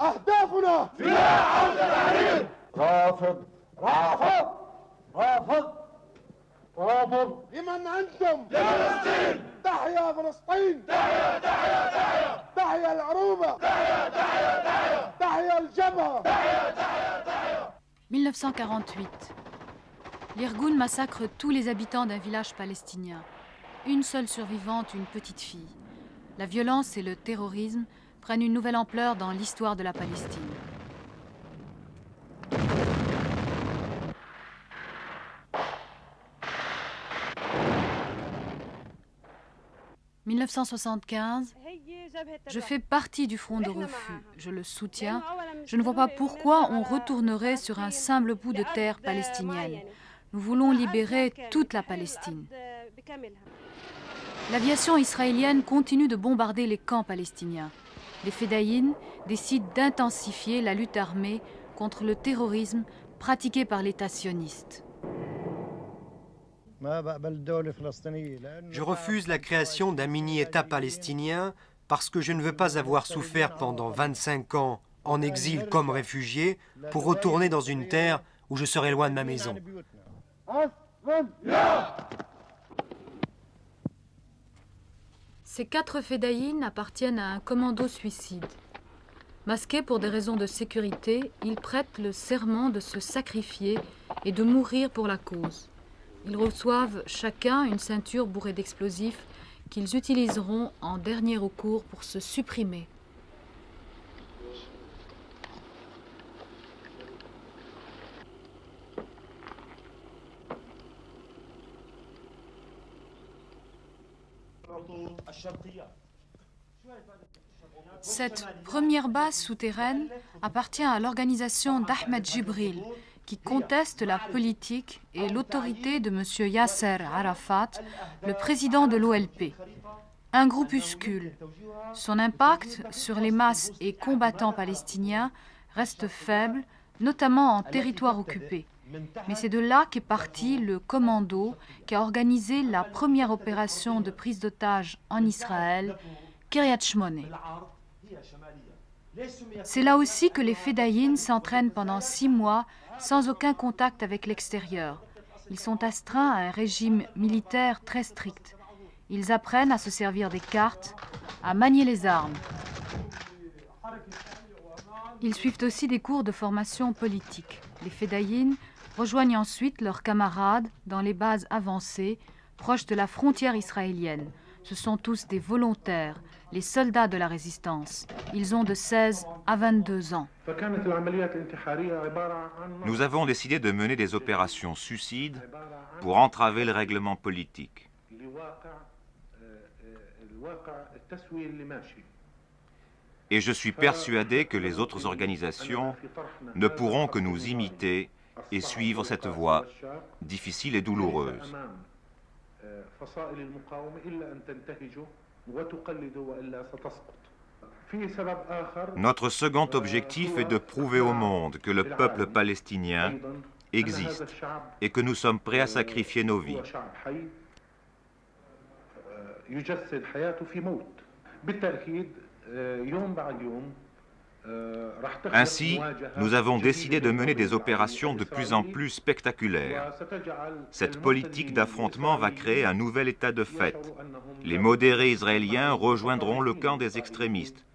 أهدافنا فداء عودة التحرير. رافض رافض رافض رافض. لمن أنتم؟ لفلسطين. تحيا فلسطين. تحيا تحيا تحيا. تحيا العروبة. تحيا تحيا تحيا. تحيا الجبهة. تحيا تحيا تحيا. 1948. L'Irgun massacre tous les habitants d'un village palestinien. Une seule survivante, une petite fille. La violence et le terrorisme prennent une nouvelle ampleur dans l'histoire de la Palestine. « 1975, je fais partie du front de refus, je le soutiens. Je ne vois pas pourquoi on retournerait sur un simple bout de terre palestinienne. Nous voulons libérer toute la Palestine. » L'aviation israélienne continue de bombarder les camps palestiniens. Les Fédayines décident d'intensifier la lutte armée contre le terrorisme pratiqué par l'État sioniste. Je refuse la création d'un mini-État palestinien parce que je ne veux pas avoir souffert pendant 25 ans en exil comme réfugié pour retourner dans une terre où je serai loin de ma maison. Ces 4 Fédayines appartiennent à un commando suicide. Masqués pour des raisons de sécurité, ils prêtent le serment de se sacrifier et de mourir pour la cause. Ils reçoivent chacun une ceinture bourrée d'explosifs qu'ils utiliseront en dernier recours pour se supprimer. Cette première base souterraine appartient à l'organisation d'Ahmed Jibril, qui conteste la politique et l'autorité de M. Yasser Arafat, le président de l'OLP. Un groupuscule. Son impact sur les masses et combattants palestiniens reste faible, notamment en territoire occupé. Mais c'est de là qu'est parti le commando qui a organisé la première opération de prise d'otages en Israël, Kiryat Shmone. C'est là aussi que les Fédayines s'entraînent pendant 6 mois sans aucun contact avec l'extérieur. Ils sont astreints à un régime militaire très strict. Ils apprennent à se servir des cartes, à manier les armes. Ils suivent aussi des cours de formation politique. Les Fédayines rejoignent ensuite leurs camarades dans les bases avancées, proches de la frontière israélienne. Ce sont tous des volontaires, les soldats de la résistance. Ils ont de 16 à 22 ans. Nous avons décidé de mener des opérations suicides pour entraver le règlement politique. Et je suis persuadé que les autres organisations ne pourront que nous imiter et suivre cette voie difficile et douloureuse. Notre second objectif est de prouver au monde que le peuple palestinien existe et que nous sommes prêts à sacrifier nos vies. Ainsi, nous avons décidé de mener des opérations de plus en plus spectaculaires. Cette politique d'affrontement va créer un nouvel état de fait. Les modérés israéliens rejoindront le camp des extrémistes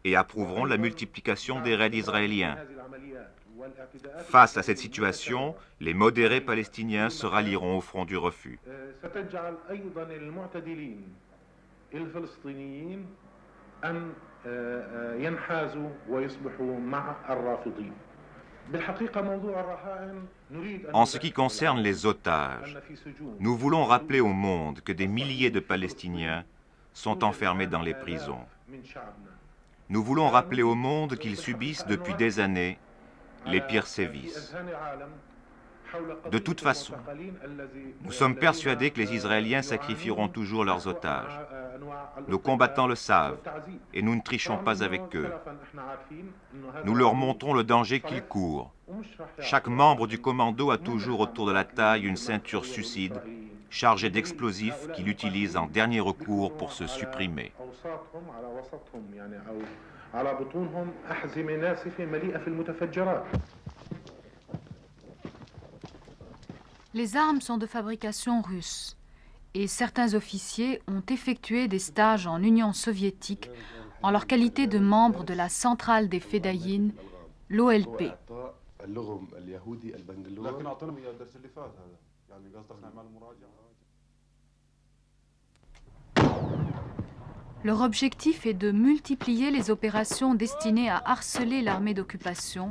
et approuveront la multiplication des raids israéliens. Face à cette situation, les modérés palestiniens se rallieront au front du refus. En ce qui concerne les otages, nous voulons rappeler au monde que des milliers de Palestiniens sont enfermés dans les prisons. Nous voulons rappeler au monde qu'ils subissent depuis des années les pires sévices. De toute façon, nous sommes persuadés que les Israéliens sacrifieront toujours leurs otages. Nos combattants le savent et nous ne trichons pas avec eux. Nous leur montrons le danger qu'ils courent. Chaque membre du commando a toujours autour de la taille une ceinture suicide chargée d'explosifs qu'il utilise en dernier recours pour se supprimer. على بطونهم أحزمة ناسفة مليئة في المتفجرات. Les armes sont de fabrication russe et certains officiers ont effectué des stages en Union soviétique en leur qualité de membres de la centrale des Fédayines, l'OLP. Leur objectif est de multiplier les opérations destinées à harceler l'armée d'occupation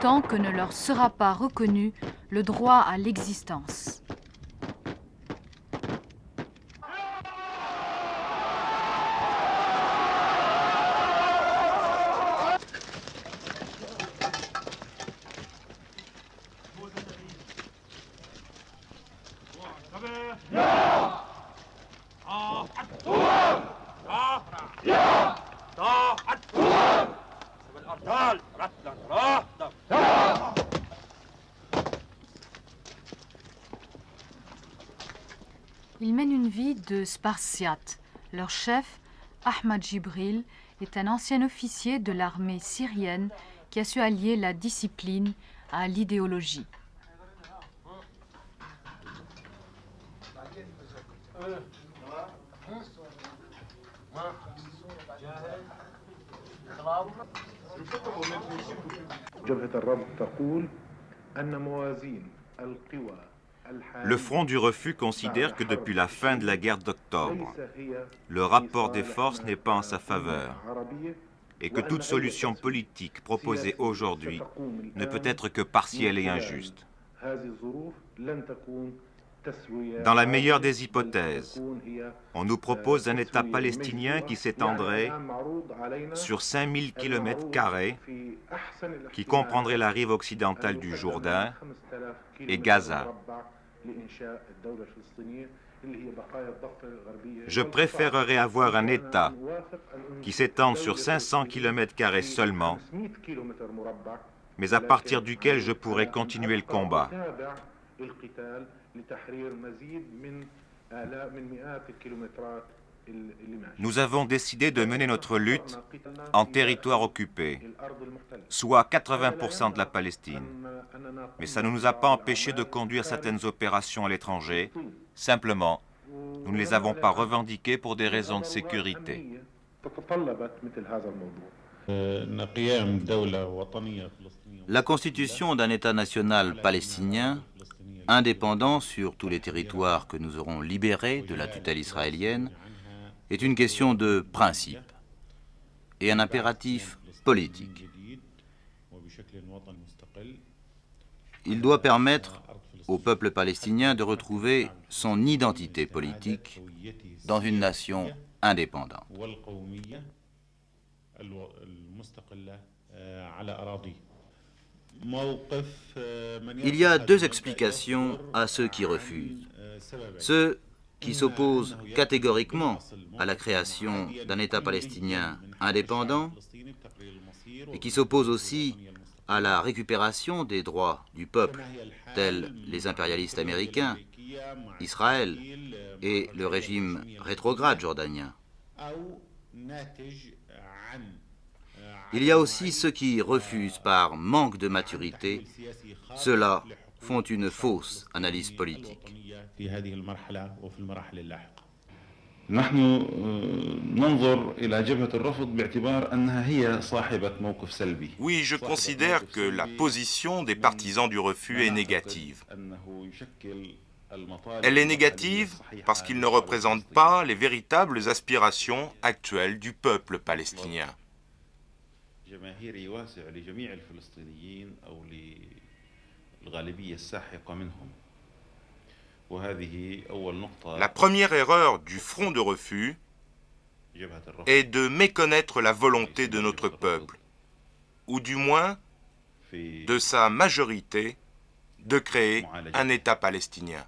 tant que ne leur sera pas reconnu le droit à l'existence. Ils mènent une vie de spartiates. Leur chef, Ahmad Jibril, est un ancien officier de l'armée syrienne qui a su allier la discipline à l'idéologie. Le Front du Refus considère que depuis la fin de la guerre d'octobre, le rapport des forces n'est pas en sa faveur et que toute solution politique proposée aujourd'hui ne peut être que partielle et injuste. Dans la meilleure des hypothèses, on nous propose un État palestinien qui s'étendrait sur 5000 km², qui comprendrait la rive occidentale du Jourdain et Gaza. Je préférerais avoir un État qui s'étende sur 500 km² seulement, mais à partir duquel je pourrais continuer le combat. Nous avons décidé de mener notre lutte en territoire occupé, soit 80% de la Palestine. Mais ça ne nous a pas empêchés de conduire certaines opérations à l'étranger. Simplement, nous ne les avons pas revendiquées pour des raisons de sécurité. La constitution d'un État national palestinien, indépendant sur tous les territoires que nous aurons libérés de la tutelle israélienne, est une question de principe et un impératif politique. Il doit permettre au peuple palestinien de retrouver son identité politique dans une nation indépendante. Il y a deux explications à ceux qui refusent. Ceux qui s'opposent catégoriquement à la création d'un État palestinien indépendant et qui s'opposent aussi à la récupération des droits du peuple, tels les impérialistes américains, Israël et le régime rétrograde jordanien. Il y a aussi ceux qui refusent par manque de maturité. Ceux-là font une fausse analyse politique. Oui, je considère que la position des partisans du refus est négative. Elle est négative parce qu'il ne représente pas les véritables aspirations actuelles du peuple palestinien. La première erreur du Front de refus est de méconnaître la volonté de notre peuple, ou du moins de sa majorité, de créer un État palestinien.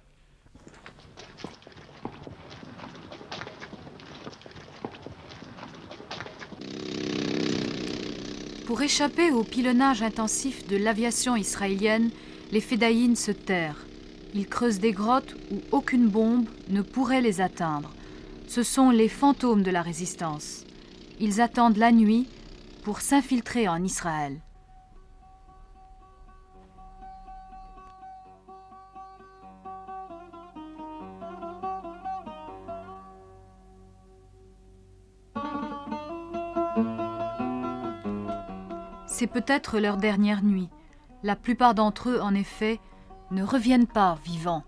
Pour échapper au pilonnage intensif de l'aviation israélienne, les Fédayines se terrent. Ils creusent des grottes où aucune bombe ne pourrait les atteindre. Ce sont les fantômes de la résistance. Ils attendent la nuit pour s'infiltrer en Israël. C'est peut-être leur dernière nuit. La plupart d'entre eux, en effet, ne reviennent pas vivants.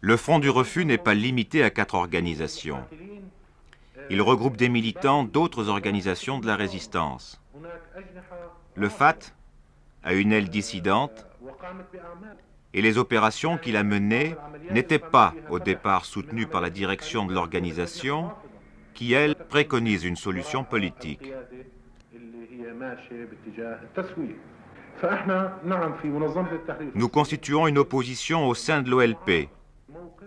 Le Front du refus n'est pas limité à 4 organisations. Il regroupe des militants d'autres organisations de la résistance. Le FAT a une aile dissidente et les opérations qu'il a menées n'étaient pas au départ soutenues par la direction de l'organisation qui, elle, préconise une solution politique. Nous constituons une opposition au sein de l'OLP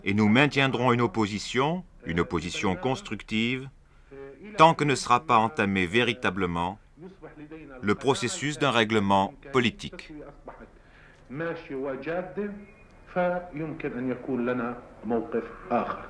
et nous maintiendrons une opposition constructive, tant que ne sera pas entamé véritablement le processus d'un règlement politique. فيمكن أن يكون لنا موقف آخر.